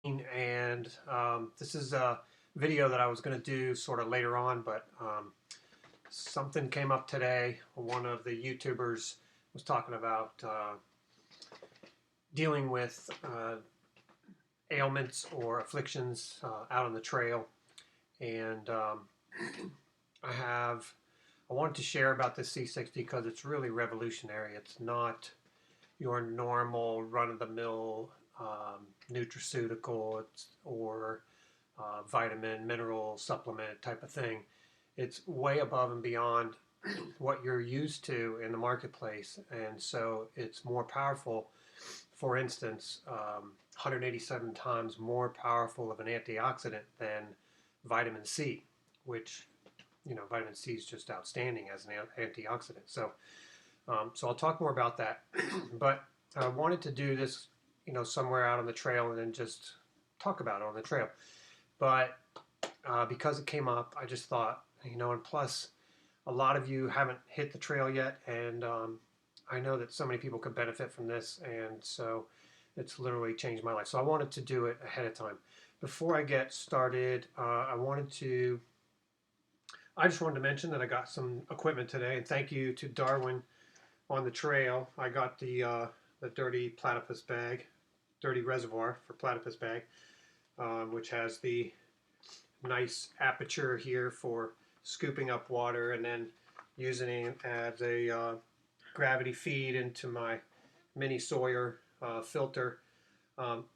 And this is a video that I was going to do sort of later on, but something came up today. One of the YouTubers was talking about dealing with ailments or afflictions out on the trail, and I wanted to share about this C60 because it's really revolutionary. It's not your normal run-of-the-mill nutraceutical or vitamin, mineral supplement type of thing. It's way above and beyond what you're used to in the marketplace, and so it's more powerful. For instance, 187 times more powerful of an antioxidant than vitamin C, which, you know, vitamin C is just outstanding as an antioxidant. So I'll talk more about that. But I wanted to do this, you know, somewhere out on the trail and then just talk about it on the trail. But because it came up, I just thought, you know, and plus a lot of you haven't hit the trail yet, and I know that so many people could benefit from this, and so it's literally changed my life. So I wanted to do it ahead of time. Before I get started, I just wanted to mention that I got some equipment today, and thank you to Darwin on the trail. I got the dirty platypus bag, dirty reservoir for platypus bag, which has the nice aperture here for scooping up water and then using it as a gravity feed into my mini Sawyer filter.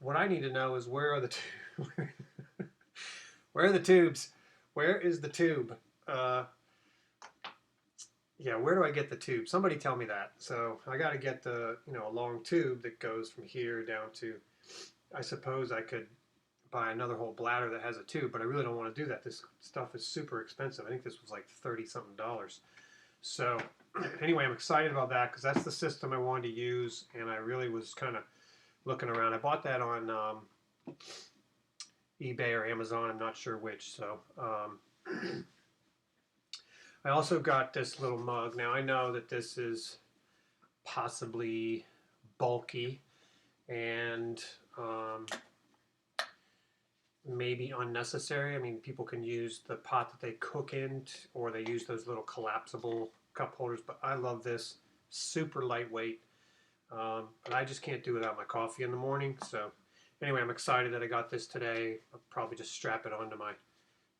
What I need to know is where are the where are the tubes? Where is the tube? Yeah, where do I get the tube? Somebody tell me that. So I got to get a long tube that goes from here down to, I suppose I could buy another whole bladder that has a tube, but I really don't want to do that. This stuff is super expensive. I think this was like $30-something. So anyway, I'm excited about that because that's the system I wanted to use, and I really was kind of looking around. I bought that on eBay or Amazon. I'm not sure which. So I also got this little mug. Now I know that this is possibly bulky and maybe unnecessary. I mean, people can use the pot that they cook in, or they use those little collapsible cup holders, but I love this. Super lightweight. But I just can't do without my coffee in the morning. So anyway, I'm excited that I got this today. I'll probably just strap it onto my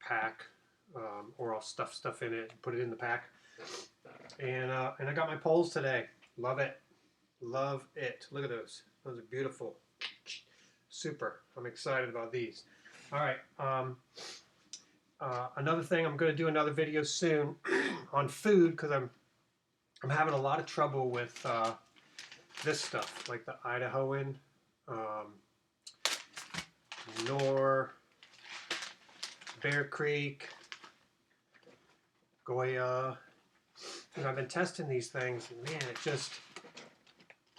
pack, or I'll stuff stuff in it and put it in the pack. And I got my poles today. Love it. Love it. Look at those. Those are beautiful. Super. I'm excited about these. All right. Another thing, I'm going to do another video soon on food because I'm having a lot of trouble with this stuff, like the Idahoan, Bear Creek, Goya. And I've been testing these things, and man,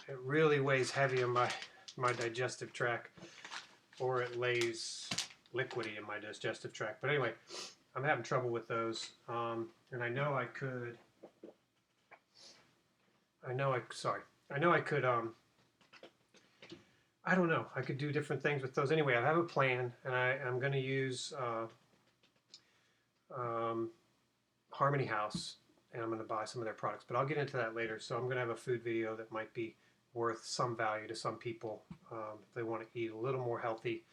it really weighs heavy on my digestive tract, or it lays liquidy in my digestive tract. But anyway, I'm having trouble with those, and I know I could. I don't know. I could do different things with those. Anyway, I have a plan, and I'm going to use Harmony House, and I'm going to buy some of their products. But I'll get into that later. So I'm going to have a food video that might be worth some value to some people if they want to eat a little more healthy,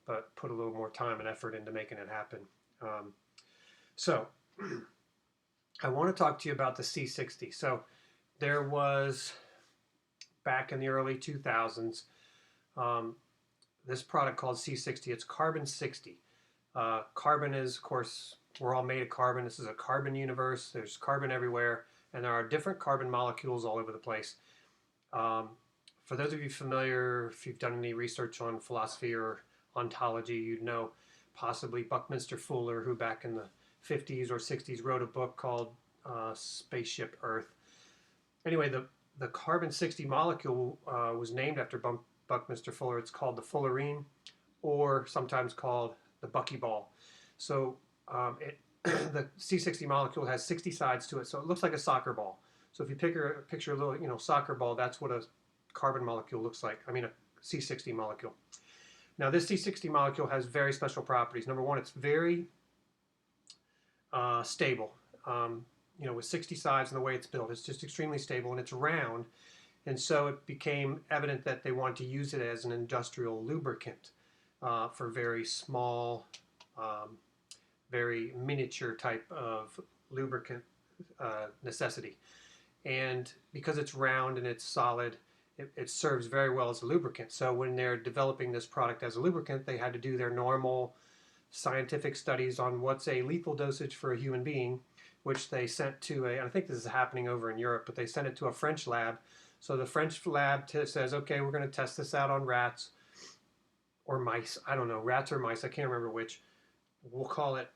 but put a little more time and effort into making it happen. So I want to talk to you about the C60. So there was, back in the early 2000s, this product called C60. It's carbon 60. Carbon is, of course, we're all made of carbon. This is a carbon universe. There's carbon everywhere, and there are different carbon molecules all over the place. For those of you familiar, if you've done any research on philosophy or ontology, you'd know possibly Buckminster Fuller, who back in the 50s or 60s wrote a book called Spaceship Earth. Anyway, the carbon 60 molecule was named after Buckminster Fuller. It's called the fullerene, or sometimes called the buckyball. So the C60 molecule has 60 sides to it, so it looks like a soccer ball. So if you picture a little, soccer ball, that's what a carbon molecule looks like. I mean, a C60 molecule. Now, this C60 molecule has very special properties. Number one, it's very stable. With 60 sides and the way it's built, it's just extremely stable, and it's round. And so it became evident that they wanted to use it as an industrial lubricant for very small, very miniature type of lubricant necessity. And because it's round and it's solid, it serves very well as a lubricant. So when they're developing this product as a lubricant, they had to do their normal scientific studies on what's a lethal dosage for a human being, which they sent to I think this is happening over in Europe, but they sent it to a French lab. So the French lab says, okay, we're going to test this out on rats or mice. I don't know, rats or mice. I can't remember which. We'll call it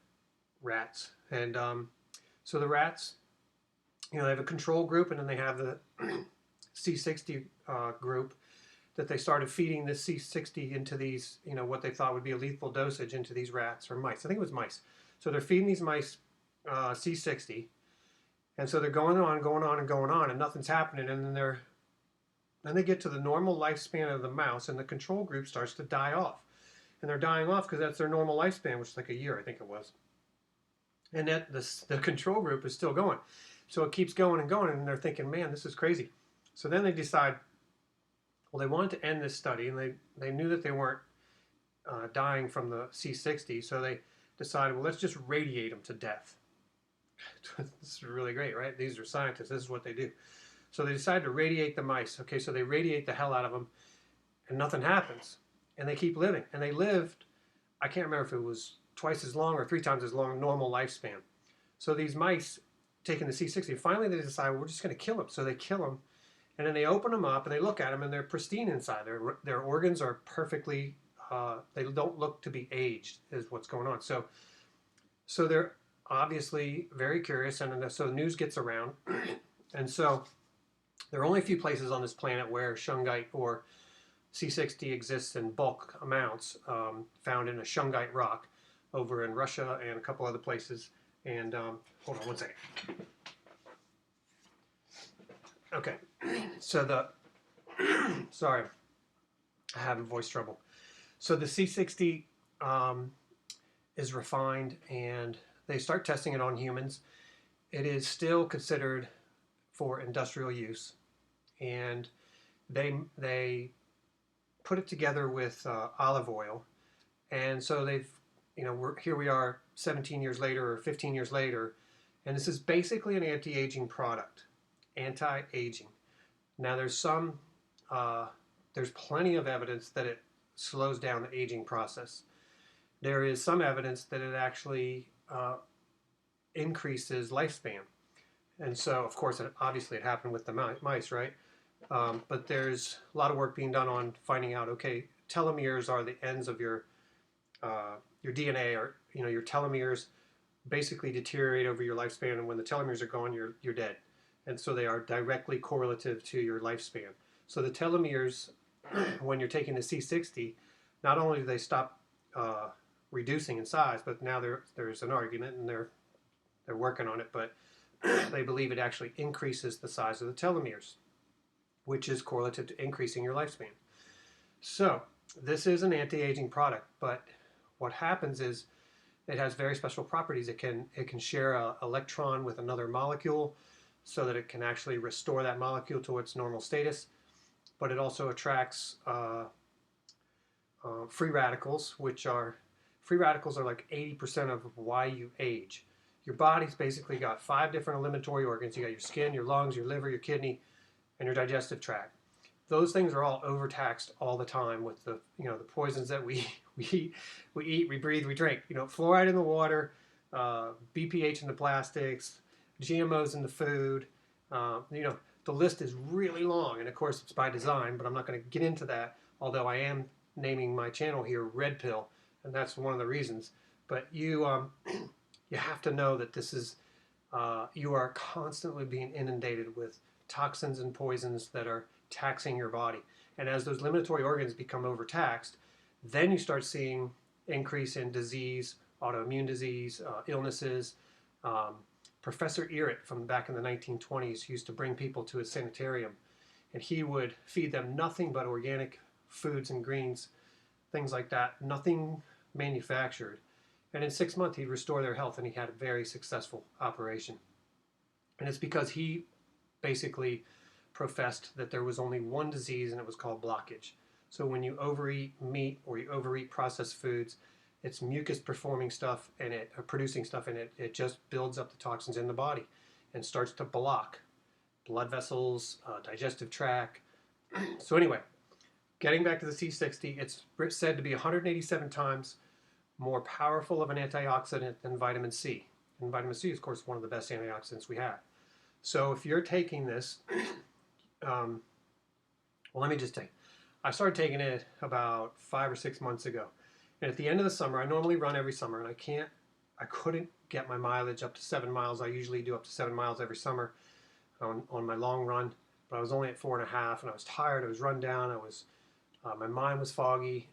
rats. And so the rats, they have a control group, and then they have the C60 group that they started feeding this C60 into these, what they thought would be a lethal dosage into these rats or mice. I think it was mice. So they're feeding these mice C60, and so they're going on, and nothing's happening. And then they get to the normal lifespan of the mouse, and the control group starts to die off. And they're dying off because that's their normal lifespan, which is like a year, I think it was. And that the control group is still going. So it keeps going and going, and they're thinking, man, this is crazy. So then they decide, well, they wanted to end this study, and they knew that they weren't dying from the C60, so they decided, well, let's just radiate them to death. This is really great, right? These are scientists. This is what they do. So they decided to radiate the mice. Okay, so they radiate the hell out of them, and nothing happens. And they keep living. And they lived, I can't remember if it was twice as long or 3 times as long normal lifespan. So these mice taking the C60, finally they decide, we're just going to kill them. So they kill them, and then they open them up, and they look at them, and they're pristine inside. Their organs are perfectly, they don't look to be aged, is what's going on. So they're obviously very curious, and so the news gets around. And so there are only a few places on this planet where shungite or C60 exists in bulk amounts, found in a shungite rock over in Russia and a couple other places. And hold on one second. Okay, so sorry, I have voice trouble. So the C60 is refined, and they start testing it on humans. It is still considered for industrial use, and they put it together with olive oil, and so they've, here we are 17 years later or 15 years later, and this is basically an anti-aging product. Anti-aging. Now there's plenty of evidence that it slows down the aging process. There is some evidence that it actually increases lifespan. And so, of course, obviously it happened with the mice, right? But there's a lot of work being done on finding out, okay, telomeres are the ends of your DNA, or your telomeres basically deteriorate over your lifespan, and when the telomeres are gone, you're dead. And so they are directly correlative to your lifespan. So the telomeres, when you're taking the C60, not only do they stop reducing in size, but now there's an argument, and they're working on it, but they believe it actually increases the size of the telomeres, which is correlative to increasing your lifespan. So this is an anti-aging product, but what happens is it has very special properties. It can share an electron with another molecule so that it can actually restore that molecule to its normal status, but it also attracts free radicals, free radicals are like 80% of why you age. Your body's basically got 5 different eliminatory organs. You got your skin, your lungs, your liver, your kidney, and your digestive tract. Those things are all overtaxed all the time with the poisons that we eat, we breathe, we drink. Fluoride in the water, BPH in the plastics, GMOs in the food. The list is really long, and of course it's by design, but I'm not going to get into that, although I am naming my channel here Red Pill, and that's one of the reasons. But you have to know that this is, you are constantly being inundated with toxins and poisons that are taxing your body. And as those eliminatory organs become overtaxed, then you start seeing increase in disease, autoimmune disease, illnesses. Professor Ehret from back in the 1920s used to bring people to his sanitarium, and he would feed them nothing but organic foods and greens things like that, nothing manufactured. And in 6 months, he'd restore their health, and he had a very successful operation. And it's because he basically professed that there was only one disease, and it was called blockage. So when you overeat meat or you overeat processed foods, it's mucus performing stuff and producing stuff, and it just builds up the toxins in the body and starts to block blood vessels, digestive tract. So anyway, getting back to the C60, it's said to be 187 times more powerful of an antioxidant than vitamin C. And vitamin C is, of course, one of the best antioxidants we have. So if you're taking this, well, let me just tell you, I started taking it about 5 or 6 months ago. And at the end of the summer, I normally run every summer, and I couldn't get my mileage up to 7 miles. I usually do up to 7 miles every summer on my long run, but I was only at 4.5, and I was tired. I was run down. My mind was foggy.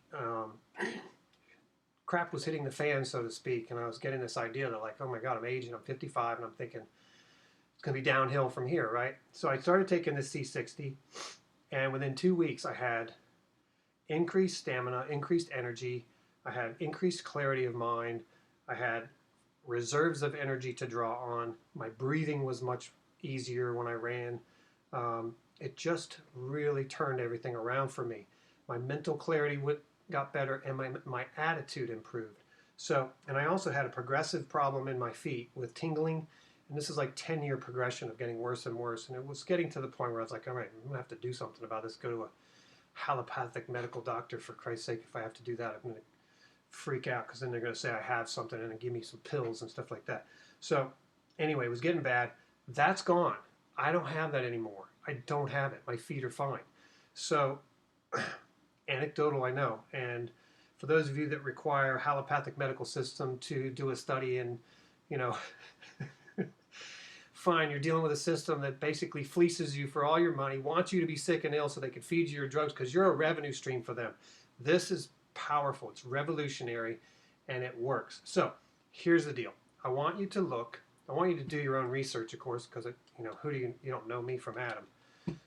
Crap was hitting the fan, so to speak, and I was getting this idea that, like, oh my God, I'm aging. I'm 55, and I'm thinking it's going to be downhill from here, right? So I started taking this C60, and within 2 weeks, I had increased stamina, increased energy. I had increased clarity of mind. I had reserves of energy to draw on. My breathing was much easier when I ran. It just really turned everything around for me. My mental clarity got better, and my attitude improved. So, and I also had a progressive problem in my feet with tingling, and this is like 10-year progression of getting worse and worse. And it was getting to the point where I was like, all right, I'm gonna have to do something about this. Go to a allopathic medical doctor, for Christ's sake. If I have to do that, I'm gonna freak out, because then they're gonna say I have something and then give me some pills and stuff like that. So anyway, it was getting bad. That's gone. I don't have that anymore. I don't have it. My feet are fine. So anecdotal, I know. And for those of you that require allopathic medical system to do a study, and, you know, fine, you're dealing with a system that basically fleeces you for all your money, wants you to be sick and ill so they can feed you your drugs because you're a revenue stream for them. This is powerful. It's revolutionary, and it works. So here's the deal. I want you to do your own research, of course, because, you know, you don't know me from Adam.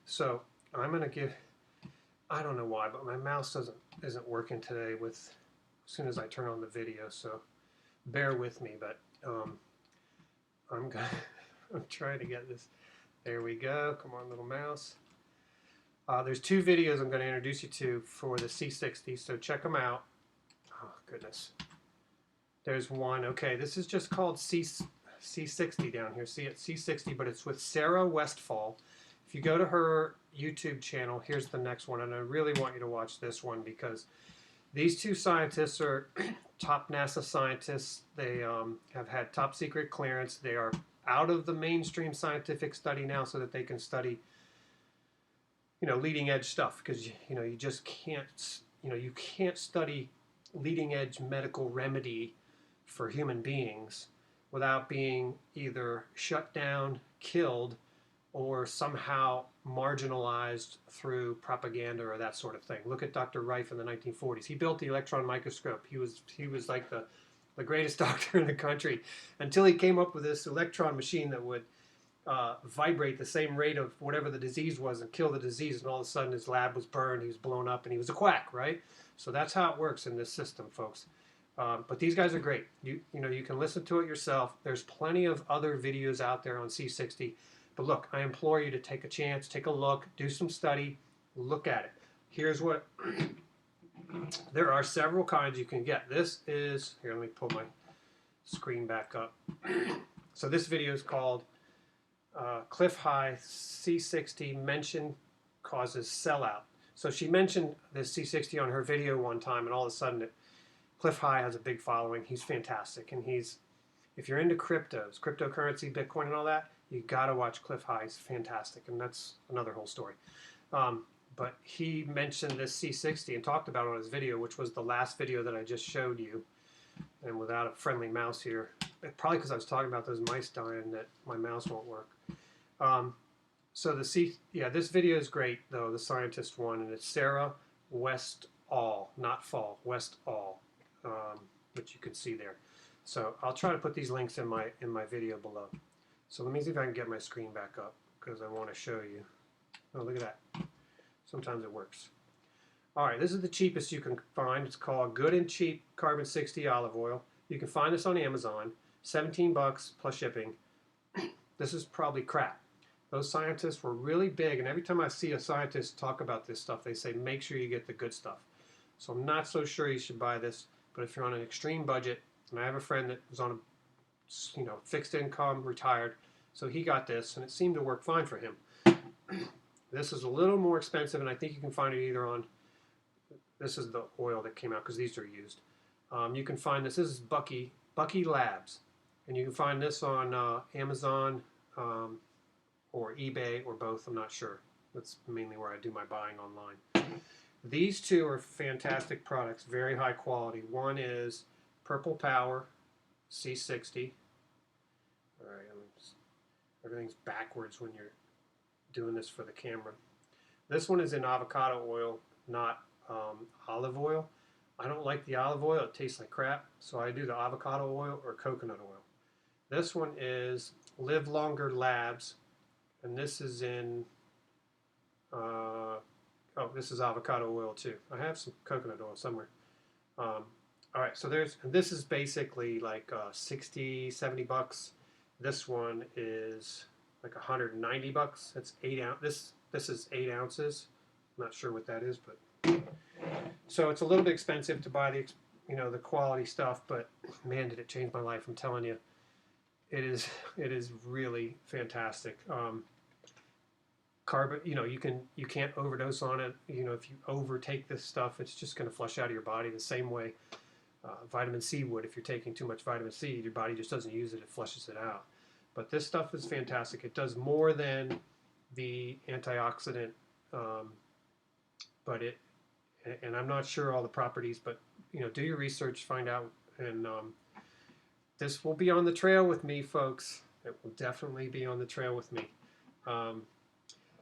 So I'm going to give, I don't know why, but my mouse isn't working today as soon as I turn on the video, so bear with me. But I'm trying to get this. There we go. Come on, little mouse. There's 2 videos I'm going to introduce you to for the C60, so check them out. Oh, goodness. There's one. Okay, this is just called C60 down here. See it, C60, but it's with Sarah Westall. If you go to her YouTube channel, here's the next one, and I really want you to watch this one, because these 2 scientists are top NASA scientists. They have had top secret clearance. They are out of the mainstream scientific study now, so that they can study, you know, leading edge stuff, because, you know, you just can't, you know, you can't study leading edge medical remedy for human beings without being either shut down, killed, or somehow marginalized through propaganda or that sort of thing. Look at Dr. Rife in the 1940s. He built the electron microscope. He was like the greatest doctor in the country, until he came up with this electron machine that would vibrate the same rate of whatever the disease was and kill the disease, and all of a sudden his lab was burned, he was blown up, and he was a quack, right? So that's how it works in this system, folks. But these guys are great. You know, you can listen to it yourself. There's plenty of other videos out there on C60. But look, I implore you to take a chance, take a look, do some study, look at it. Here's what, there are several kinds you can get. This is, here, let me pull my screen back up. So this video is called Thru-Hike C60 Mention Causes Sellout. So she mentioned this C60 on her video one time, and all of a sudden Thru-Hike has a big following. He's fantastic, and if you're into cryptos, cryptocurrency, Bitcoin, and all that, you got to watch Thru-Hike. He's fantastic, and that's another whole story. But he mentioned this C60 and talked about it on his video, which was the last video that I just showed you. And without a friendly mouse here, probably because I was talking about those mice dying, that my mouse won't work. So this video is great, though, the scientist one, and it's Sarah Westall, not Fall, Westall, which you can see there. So I'll try to put these links in my video below. So let me see if I can get my screen back up, because I want to show you. Oh, look at that. Sometimes it works. All right, this is the cheapest you can find. It's called Good and Cheap Carbon 60 Olive Oil. You can find this on Amazon. 17 bucks plus shipping. This is probably crap. Those scientists were really big, and every time I see a scientist talk about this stuff, they say make sure you get the good stuff. So I'm not so sure you should buy this, but if you're on an extreme budget, and I have a friend that was on a fixed income, retired, so he got this, and it seemed to work fine for him. This is a little more expensive, and I think you can find it either on, this is the oil that came out because these are used. You can find this is Bucky Labs, and you can find this on Amazon or eBay or both. I'm not sure. That's mainly where I do my buying online. These two are fantastic products, very high quality. One is Purple Power C60. All right, everything's backwards when you're doing this for the camera. This one is in avocado oil, not olive oil. I don't like the olive oil. It tastes like crap. So I do the avocado oil or coconut oil. This one is Live Longer Labs. And this is in, this is avocado oil too. I have some coconut oil somewhere. All right, so this is basically like 60, 70 bucks. This one is like 190 bucks. It's 8 ounce. This is 8 ounces. I'm not sure what that is, but so it's a little bit expensive to buy the quality stuff. But man, did it change my life! I'm telling you, it is really fantastic. Carbon, you can't overdose on it. If you overtake this stuff, it's just going to flush out of your body the same way vitamin C would. If you're taking too much vitamin C, your body just doesn't use it; it flushes it out. But this stuff is fantastic. It does more than the antioxidant, and I'm not sure all the properties, but do your research, find out, and this will be on the trail with me, folks. It will definitely be on the trail with me.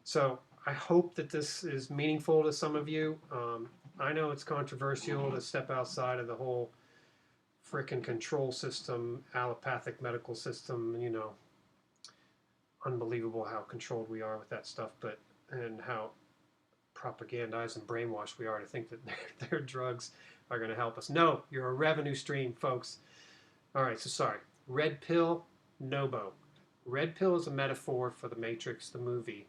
So I hope that this is meaningful to some of you. I know it's controversial to step outside of the whole frickin' control system, allopathic medical system, unbelievable how controlled we are with that stuff, and how propagandized and brainwashed we are to think that their drugs are going to help us. No, you're a revenue stream, folks. All right, so sorry. Red pill, Nobo. Red pill is a metaphor for the Matrix, the movie.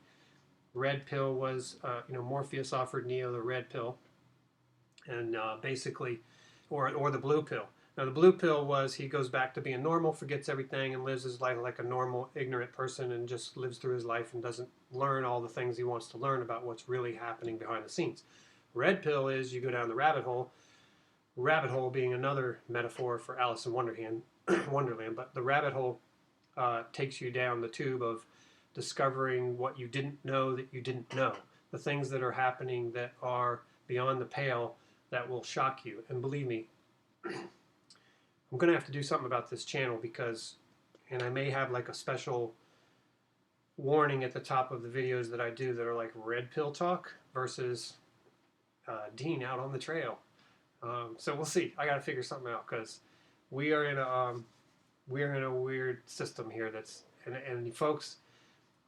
Red pill was, Morpheus offered Neo the red pill, and basically, or the blue pill. Now the blue pill was he goes back to being normal, forgets everything, and lives his life like a normal, ignorant person, and just lives through his life and doesn't learn all the things he wants to learn about what's really happening behind the scenes. Red pill is you go down the rabbit hole being another metaphor for Alice in Wonderland, but the rabbit hole takes you down the tube of discovering what you didn't know that you didn't know, the things that are happening that are beyond the pale that will shock you. And believe me, I'm going to have to do something about this channel and I may have like a special warning at the top of the videos that I do that are like red pill talk versus Dean out on the trail. So we'll see. I got to figure something out because we are in a weird system here. And folks,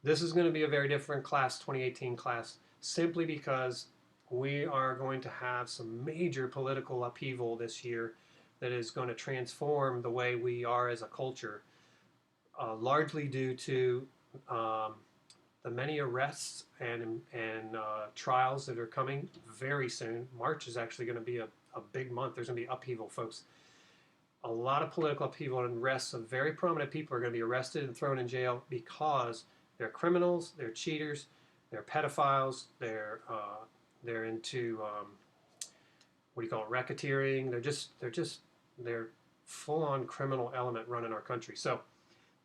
this is going to be a very different class, 2018 class, simply because we are going to have some major political upheaval this year that is going to transform the way we are as a culture, largely due to the many arrests and trials that are coming very soon. March is actually going to be a big month. There's going to be upheaval, folks. A lot of political upheaval and arrests of very prominent people are going to be arrested and thrown in jail because they're criminals, they're cheaters, they're pedophiles, they're into what do you call it, racketeering. They're full-on criminal element running our country. So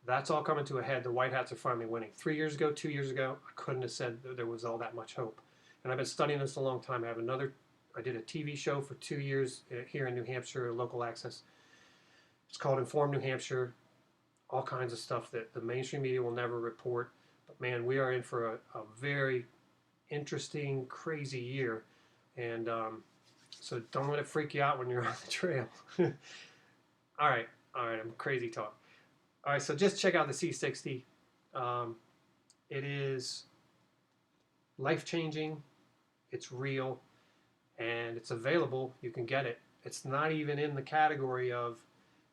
that's all coming to a head. The White Hats are finally winning. 3 years ago, 2 years ago, I couldn't have said that there was all that much hope. And I've been studying this a long time. I did a TV show for 2 years here in New Hampshire, local access. It's called Inform New Hampshire. All kinds of stuff that the mainstream media will never report. But man, we are in for a very interesting, crazy year. And so don't let it freak you out when you're on the trail. All right, I'm crazy talk. All right, so just check out the C60. It is life-changing. It's real. and it's available. You can get it. It's not even in the category of,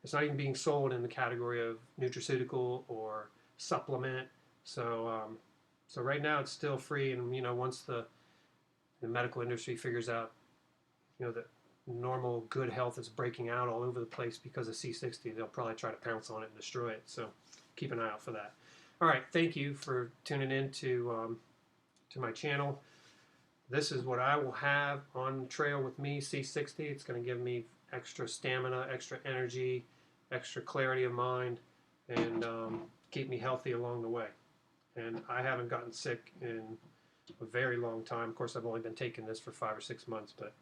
it's not even being sold in the category of nutraceutical or supplement. So, so right now it's still free, and once the medical industry figures out, that normal good health is breaking out all over the place because of C60, they'll probably try to pounce on it and destroy it. So keep an eye out for that. All right, thank you for tuning in to my channel. This is what I will have on the trail with me, C60. It's going to give me extra stamina, extra energy, extra clarity of mind, and keep me healthy along the way. And I haven't gotten sick in a very long time. Of course, I've only been taking this for 5 or 6 months, but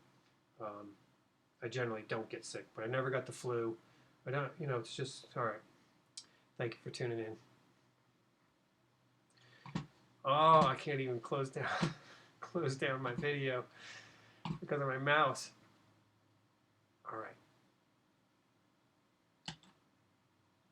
I generally don't get sick. But I never got the flu. I don't, it's just, all right. Thank you for tuning in. Oh, I can't even close down my video because of my mouse. All right.